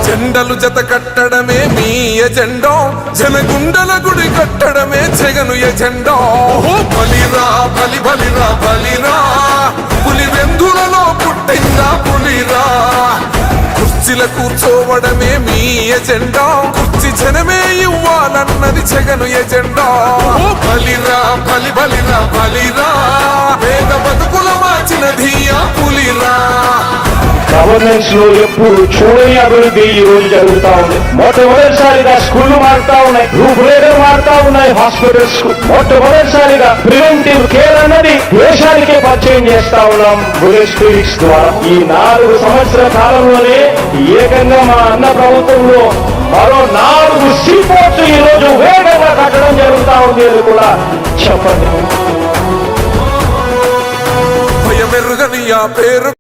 జెండలు జత కట్టడమే మీ ఎజెండో, జనగుండల గుడి కట్టడమే జగను ఎజెండో. బలిరా బలి బలిరా బలిరా, పులి వెందులలో పుట్టిందా పులిరా. కుర్చీల కూర్చోవడమే మీ ఎజెండా, కుర్చీ జనమే ఇవ్వాలన్నది జగను ఎజెండా. బలిరా బలి బలిరా బలిరా, పేద బతుకుల మార్చినది ఆ పులిరా. గవర్నెన్స్ లో ఎప్పుడు చూడని అభివృద్ధి ఈ రోజు జరుగుతా ఉంది. మొట్టమొదటిసారిగా స్కూళ్లు మారుతా ఉన్నాయి, రూపురేఖలు మారుతా ఉన్నాయి. హాస్పిటల్స్ మొట్టమొదటిసారిగా ప్రివెంటివ్ కేర్ అన్నది దేశానికే పరిచయం చేస్తా ఉన్నాం బుల్లెట్ క్లినిక్స్ ద్వారా. ఈ 4 సంవత్సరాల కాలంలోనే ఏకంగా మా అన్న ప్రభుత్వంలో మరో 4 సీపోర్ట్స్ ఈ రోజు వేగంగా కట్టడం జరుగుతా ఉంది అని కూడా చెప్పండి. భయమెరుగని ఆ పేరు